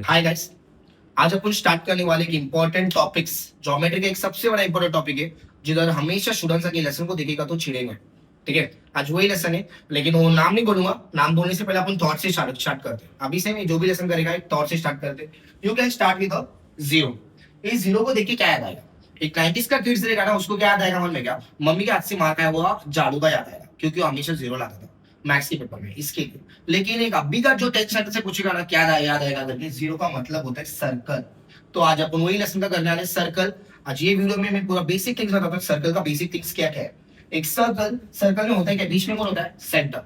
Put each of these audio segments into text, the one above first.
Hi guys, आज अपन start करने वाले एक इंपॉर्टेंट टॉपिक्स। ज्योमेट्री का एक सबसे बड़ा इंपॉर्टेंट टॉपिक है जिधर हमेशा स्टूडेंट्स के लेसन को देखेगा तो छिड़ेंगे। ठीक है, आज वही लेसन है, लेकिन वो नाम नहीं बोलूंगा। नाम बोलने से पहले अपन थॉट से स्टार्ट करते हैं। अभी से मैं जो भी लेसन करेगा एक थॉट से स्टार्ट करते हैं। You can start with zero. इस जीरो को देख के क्या याद आएगा? एक 90s का किड्स रहेगा ना, उसको क्या याद आएगा? मन में क्या? मम्मी के हाथ से मार खाया हुआ झाड़ू का याद आएगा, क्योंकि वो हमेशा जीरो लाता था मैथ्स के पेपर में, इसके लिए। लेकिन एक अभी का जो 10th स्टैंडर्ड से पूछेगा ना, क्या याद आएगा करके, जीरो का मतलब होता है सर्कल। तो आज अपन वही लेसन का करने वाले सर्कल। आज ये वीडियो में मैं पूरा बेसिक थिंग्स बताता हूँ, सर्कल का बेसिक थिंग्स क्या क्या है। एक सर्कल, सर्कल में होता है क्या? बीच में कौन होता है? सेंटर।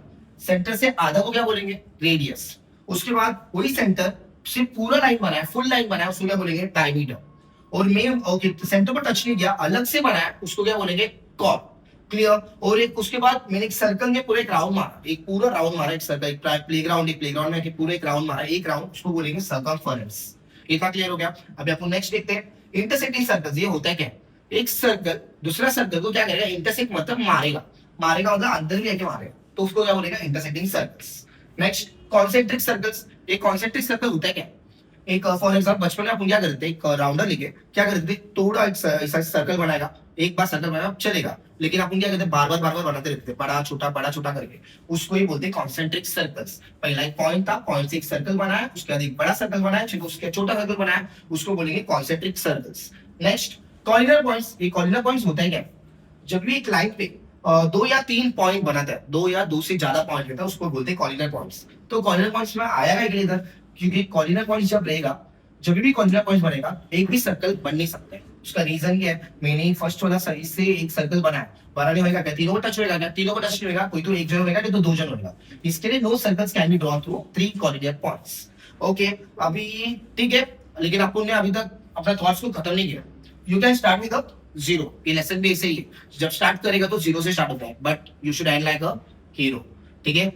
सेंटर से आधा को क्या बोलेंगे? रेडियस। उसके बाद वही सेंटर से पूरा लाइन बना है, फुल लाइन बना है, उसको क्या बोलेंगे? डायमीटर। और मैं ओके सेंटर पर टच नहीं किया, अलग से बना है, उसको क्या बोलेंगे? कॉर्ड। क्लियर। और एक उसके बाद मैंने एक सर्कल में पूरे एक राउंड मारा, एक पूरा राउंड मारा, एक सर्कल, एक प्लेग्राउंड, एक प्लेग्राउंड में पूरे एक राउंड मारा, एक राउंड, उसको बोलेंगे सर्कमफरेंस। इतना क्लियर हो गया? अभी अपन नेक्स्ट देखते हैं इंटरसेक्टिंग सर्कल। ये होता है क्या? एक सर्कल दूसरा सर्कल को क्या करेगा? इंटरसेक्ट मतलब मारेगा। मारेगा मतलब अंदर भी आके मारेगा, तो उसको क्या बोलेगा? Intersecting circles. Next concentric circles. एक कॉन्सेंट्रिक सर्कल होता है क्या? एक फॉर एग्जाम्पल बचपन में अपन क्या करते थे? एक राउंडर लेके क्या करते थे? थोड़ा एक सर्कल बनाएगा, एक बार सर्कल बनाया चलेगा, लेकिन अपन क्या करते? बार बार बनाते रहते थे, बड़ा छोटा करके। उसको ही बोलते हैं कॉन्सेंट्रिक सर्कल्स। पहला एक पॉइंट था, पॉइंट से एक सर्कल बनाया, उसके बाद एक बड़ा सर्कल बनाया, फिर उसके छोटा सर्कल बनाया, उसको बोलेंगे concentric circles. Next cardinal points. ये कॉर्डिनल पॉइंट्स होता है क्या? जब भी एक लाइन पे दो या तीन पॉइंट बनाता है, दो या दो से ज्यादा पॉइंट रहता है, उसको बोलते हैं कॉर्डिनल पॉइंट्स। तो कॉर्डिनल पॉइंट्स में आया है इधर, क्योंकि कॉर्डिनल पॉइंट जब रहेगा, जब भी कॉर्डिनल पॉइंट बनेगा, एक भी सर्कल बन नहीं सकते। उसका रीजन क्या है? मैंने फर्स्ट वाला सही से एक सर्कल बनाया, बना नहीं होगा क्या? तीनों को टच होगा क्या? तीनों को टच नहीं होगा, कोई तो एक जन होगा, नहीं तो दो जन होगा। इसके लिए no circles can be drawn through three collinear points. Okay, अभी ठीक है, लेकिन अपन ने अभी तक अपना थॉट्स को खत्म नहीं किया। You can start with zero. ये लेसन भी ऐसे ही है, जब स्टार्ट करेगा तो जीरो से स्टार्ट होता है, but you should and like a hero. ठीक है।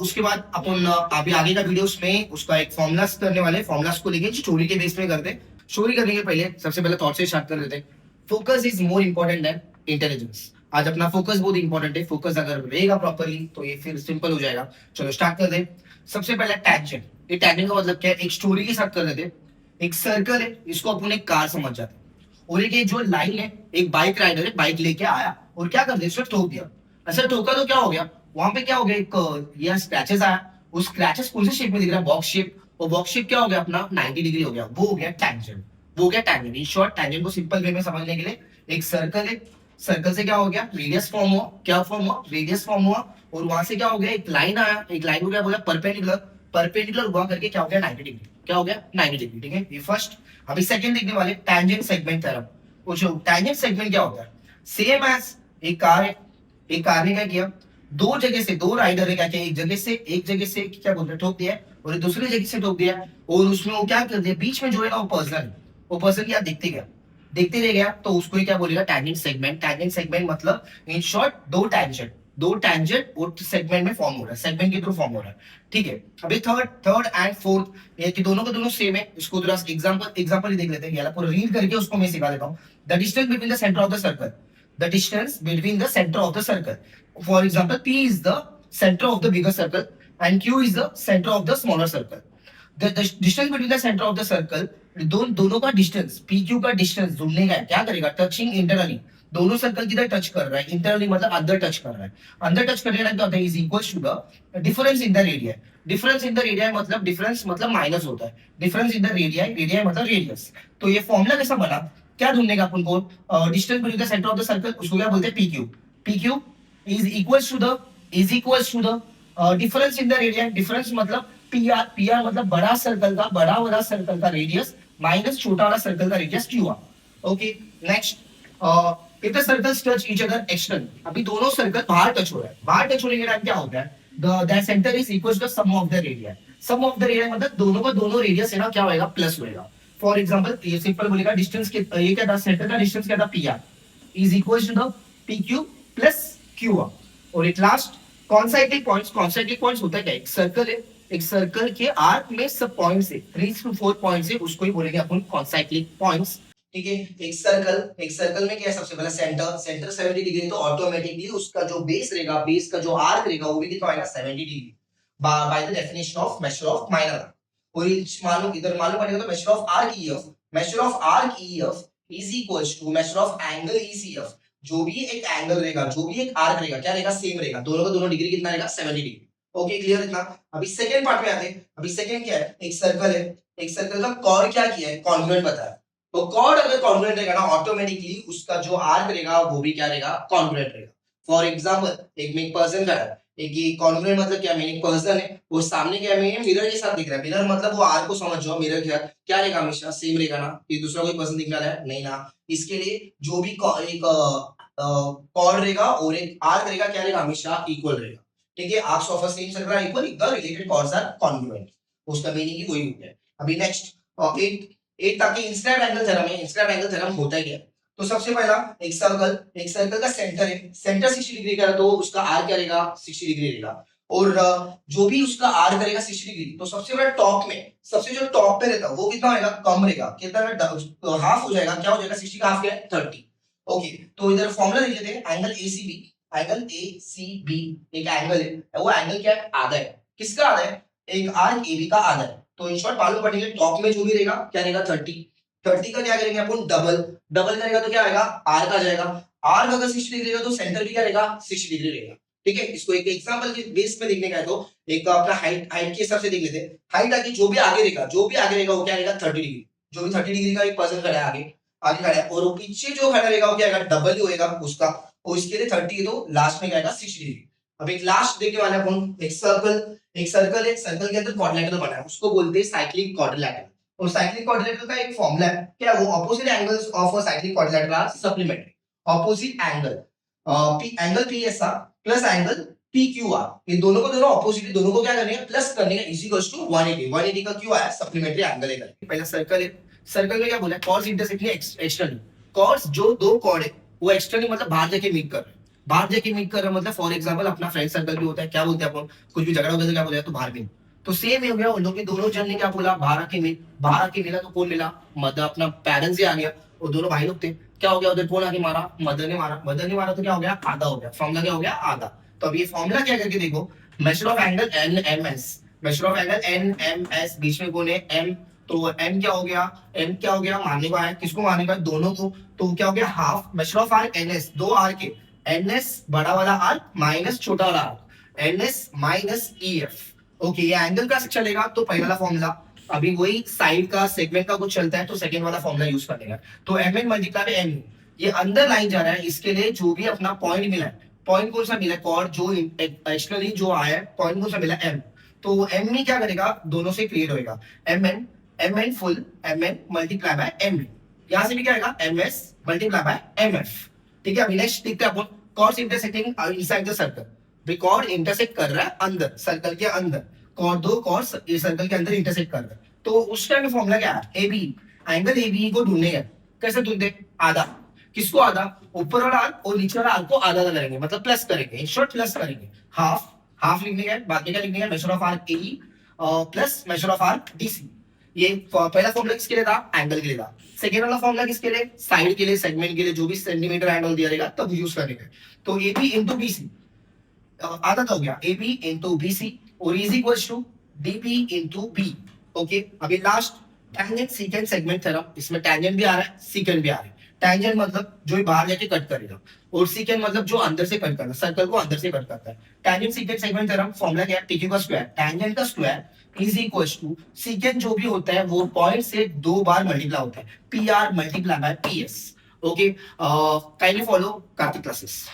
उसके बाद अपन अभी आगे का वीडियोस में उसका एक फॉर्मुलास करने वाले, फॉर्मुलास को लेके स्टोरी के बेस में करते हैं। स्टोरी करने के पहले सबसे पहले थॉट से स्टार्ट कर देते हैं। Focus is more important than intelligence. आज अपना फोकस बहुत इंपॉर्टेंट है। फोकस अगर रहेगा प्रॉपरली तो ये फिर सिंपल हो जाएगा। चलो स्टार्ट कर दे। सबसे पहले टैंजेंट। ये टैंजेंट का मतलब क्या है? एक स्टोरी के साथ कर देते हैं। एक सर्कल है, इसको अपन एक कार समझ जाते हैं, और एक जो लाइन है, एक बाइक राइडर है, बाइक लेके आया और क्या कर दिया? इसको ठोक दिया। ऐसा ठोका तो क्या हो गया? वहां पे क्या हो गया? एक ये स्क्रैचेस आया। वो स्क्रैचेस कौन से शेप में दिख रहा है? Box shape. और बॉक्स शेप क्या हो गया अपना? 90 डिग्री हो गया। वो हो गया टैंजेंट। वो हो गया टैंजेंट। इन शॉर्ट, टैंजेंट को सिंपल वे में समझने के लिए, एक सर्कल है, सर्कल से क्या हो गया? रेडियस फॉर्म हुआ। क्या फॉर्म हुआ? रेडियस फॉर्म हुआ। और वहां से क्या हो गया? एक लाइन आया, एक लाइन को क्या बोला? परपेंडिकुलर। परपेंडिकुलर हुआ करके क्या हो गया? 90 डिग्री। क्या हो गया? 90 डिग्री। ठीक है, ये फर्स्ट। अभी सेकंड देखने वाले, टैंजेंट सेगमेंट थ्योरम। पूछो टैंजेंट सेगमेंट क्या होता है? सेम एज एक कार है, एक कार ने क्या किया? दो जगह से, दो राइडर ने क्या किया? एक जगह से क्या बोलते हैं? ठोक दिया, और दूसरी जगह से ठोक दिया, और उसमें वो क्या कर दिया? बीच में जो है ना, वो पर्सन, वो पर्सन क्या देखते गया, देखते रह गया, तो उसको क्या बोलेगा? Tangent segment. टैंजेंट सेगमेंट मतलब इन शॉर्ट दो टैंजेंट और सेगमेंट में फॉर्म हो रहा है, सेगमेंट के थ्रू फॉर्म हो रहा है। ठीक है। अभी थर्ड एंड फोर्थ, ये कि दोनों का दोनों सेम है। इसको थोड़ा एग्जांपल ही देख लेते हैं। पूरा रीड करके उसको मैं सिखा देता हूं। The distance between the centre of the circle. The distance between the centre of the circle. For example, P is the center of the bigger circle and Q is the center of the smaller circle. The distance between the center of the circle, दोनों का distance, P Q का distance जुड़ने का है, क्या करेगा? Touching internally. दोनों circle किधर टच कर रहा है? इंटरनली मतलब अंदर टच कर रहा है। अंदर टच करने का क्या होता है? Is equal to the difference in the radii. Difference in the radii मतलब डिफरेंस मतलब माइनस होता है। Difference in the radii, radii मतलब रेडियस। तो ये फॉर्मूला कैसा बना? क्या ढूंढने का अपन को? Distance between the centre of the circle, उसको क्या बोलते हैं? P Q. P Q is equals to the difference in the radii. Difference मतलब पीआर। पीआर मतलब बड़ा सर्कल का, बड़ा वाला सर्कल का रेडियस माइनस छोटा वाला सर्कल का radius QR. Okay, next, if the circles touch each other external. अभी दोनों सर्कल बाहर टच हो रहा है। बाहर टच होने के टाइम क्या होता है? The centre is equal to the sum of the radii. Sum of the radii मतलब दोनों का दोनों रेडियस है ना, क्या होएगा? प्लस होएगा। फॉर एग्जांपल, ये सिंपल बोलेगा डिस्टेंस के, ये क्या था? सेंटर का डिस्टेंस क्या था? PR is equal to the P Q plus QR. और एक last, concyclic points. Concyclic points होता है क्या? एक सर्कल है, एक सर्कल के आर्क में सब पॉइंट्स है, 3 से 4 पॉइंट्स है, उसको ही बोलेंगे अपन कॉन्साइक्लिक पॉइंट्स। ठीक है। एक सर्कल में क्या है? सबसे पहले सेंटर, 70 डिग्री, तो ऑटोमेटिकली उसका जो बेस रहेगा, बेस का जो आर्क रहेगा, वो भी कितना आएगा? 70 degree, by the definition of measure of minor. और मालूम इधर मालूम पड़ेगा तो measure of arc EF, measure of arc EF is equals to measure of angle ECF. जो भी एक एंगल रहेगा, जो भी एक आर्क रहेगा, क्या रहेगा, सेम रहेगा, दोनों का दोनों डिग्री कितना रहेगा, 70 डिग्री। ओके क्लियर इतना। अभी सेकंड पार्ट में आते हैं। अभी सेकंड क्या है, एक सर्कल है, एक सर्कल का कॉर्ड क्या किया है, कॉन्ग्रुएंट बताया। तो कॉर्ड अगर कॉन्ग्रुएंट रहेगा ना, ऑटोमेटिकली उसका जो आर्क रहेगा वो भी क्या रहेगा, कॉन्ग्रुएंट रहेगा। फॉर एग्जांपल एक पर्सन का है, एक ये कॉन्ग्रुएंट मतलब क्या, में एक पर्सन है, वो सामने क्या में मिरर के साथ दिख रहा है, मिरर मतलब वो आर्क को समझ जाओ, मिरर क्या रहेगा, हमेशा सेम रहेगा ना, ये दूसरा कोई पर्सन दिख रहा है नहीं ना। इसके लिए जो भी एक कॉर्ड रहेगा और एक आर्क रहेगा, क्या रहेगा, हमेशा इक्वल रहेगा। ठीक है, arcs of a same circle are equal if the related chords are congruent. उसका मीनिंग ही वही हो गया। अभी नेक्स्ट एट ताकि इंस्क्राइब एंगल थ्योरम है। इंस्क्राइब एंगल थ्योरम होता है क्या, तो सबसे पहला एक सर्कल का सेंटर है, सेंटर 60 डिग्री का है, तो उसका आर्क क्या रहेगा, 60 डिग्री रहेगा। और जो भी उसका आर्क करेगा 60 डिग्री, तो सबसे बड़ा टॉप में, सबसे जो टॉप पे रहता है वो कितना होगा, कम रहेगा, कितना हाफ हो जाएगा, क्या हो जाएगा, 60 का हाफ क्या है, 30। ओके, तो इधर फॉर्मूला लिख लेते हैं, एंगल एसीबी, एंगल एसीबी एक एंगल है, वो एंगल क्या है, आधा है। किसका आधा है, एक आर्क एबी का आधा है। तो इन शॉर्ट मालूम पड़ेगा टॉप में जो भी रहेगा क्या रहेगा, 30 का क्या करेंगे अपन, डबल करेगा तो क्या आएगा, आर्क आ जाएगा। आर्क अगर 60 डिग्री रहेगा तो सेंटर भी क्या रहेगा, 60 डिग्री रहेगा। ठीक है, इसको एक एग्जांपल के बेस पे देखने का है, तो एक अपना हाइट के हिसाब से देख लेते हैं। हाइट आगे जो भी आगे रहेगा वो क्या रहेगा, 30 डिग्री। जो भी 30 डिग्री का एक पर्सन खड़ा है आगे खड़ा है, और वो पीछे जो खड़ा रहेगा वो क्या आएगा, डबल ही होएगा उसका, और इसके लिए 30 है तो लास्ट में क्या आएगा, 60 डिग्री। अब एक लास्ट देखने वाले अपन, एक सर्कल है, सर्कल के अंदर क्वाड्रिलेटरल बना है, उसको बोलते हैं साइक्लिक क्वाड्रिलेटरल। और साइक्लिक क्वाड्रिलेटरल का एक फॉर्मूला है, क्या वो, opposite angles of a cyclic quadrilateral are supplementary. Opposite angle angle PSR plus angle PQR, ये दोनों को दोनों ऑपोजिट, दोनों को क्या करने का, प्लस करने का, इज इक्वल्स टू 180 का क्यों आया, सप्लीमेंट्री एंगल है। पहला सर्कल है, सर्कल में क्या बोला, कॉर्ड्स इंटरसेक्टिंग एक्सटर्नली। कॉर्ड्स जो दो कॉर्ड है वो एक्सटर्नली मतलब बाहर जाके मीट कर रहे हैं, बाहर जाके मीट कर रहे हैं, मतलब फॉर एग्जांपल अपना फ्रेंड सर्कल भी होता है, क्या बोलते हैं अपन, कुछ भी झगड़ा होता है तो क्या बोलते हैं, तो बाहर भी। तो सेम ही हो गया, उन लोगों के दोनों जन ने क्या बोला, बाहर आके मिला, तो कौन मिला, मदर, अपना पेरेंट्स ही आ गया, और दोनों भाई लोग थे, क्या हो गया, उधर कौन आके मारा, मदर ने मारा, तो क्या हो गया, आधा हो गया, फॉर्मूला क्या हो गया, आधा। तो अब ये फॉर्मूला क्या करके देखो, measure of angle NMS, measure of angle NMS, बीच में कौन है, एम, तो एम क्या हो गया, मारने को आया, किसको मारने का, दोनों को, तो क्या हो गया, half. Major of arc NS, दो आर्क के, एनएस बड़ा वाला आर्क माइनस छोटा वाला arc, NS minus EF. Okay, ये एंगल का चलेगा तो पहला वाला फॉर्मूला, अभी वही साइड का सेगमेंट का कुछ चलता है तो सेकंड वाला फॉर्मूला यूज कर लेगा। तो एम एन मल्टीप्लाई एम, ये अंदर लाइन जा रहा है, इसके लिए जो भी अपना पॉइंट मिला है, पॉइंट कौन सा मिला है, कॉर्ड जो एक्सटर्नली जो आया है, पॉइंट कौन सा मिला, एम, तो एम में क्या करेगा, दोनों से क्रिएट होएगा, M N full, M N multiply by M, यहां से भी क्या आएगा, M S multiply by M F. ठीक है, अभी नेक्स्ट देखते हैं अपन, chords intersecting inside the circle, भाई कॉर्ड इंटरसेक्ट कर रहा है अंदर, सर्कल के अंदर, दो कॉर्ड्स इस सर्कल के अंदर इंटरसेक्ट कर रहे हैं, तो उस टाइम फॉर्मूला क्या है, एबी, एंगल एबी को ढूंढने का, कैसे ढूंढते, आधा, किसको आधा, ऊपर वाला आर्क और नीचे वाला आर्क को आधा करेंगे, मतलब प्लस करेंगे, इन शॉर्ट प्लस करेंगे, हाफ लिखने का, बाकी क्या लिखने का, major of arc AE plus major of arc DC. ये पहला फॉर्मूला किसके लिए था, एंगल के लिए था। सेकेंड वाला फॉर्मूला किसके लिए, साइड के लिए, सेगमेंट के लिए, जो भी सेंटीमीटर एंगल दिया रहेगा तब यूज करने का। तो एबी इंटू बीसी, आधा तो हो गया, एबी इंटू बीसी, और is equals to DP into B. Okay, अभी last tangent secant segment theorem, इसमें टैंजेंट भी आ रहा है, सीकेंट भी आ रहा है। टैंजेंट मतलब जो बाहर जाके कट करेगा, और सीकेंट मतलब जो अंदर से कट करता है, सर्कल को अंदर से कट करता है। Tangent secant segment theorem formula क्या है, पीक्यू का स्क्वायर, टैंजेंट का square is equals to secant जो भी होता है वो पॉइंट से 2 बार मल्टीप्लाई होता है, P R multiply by P S. Okay, kindly follow Kartik classes.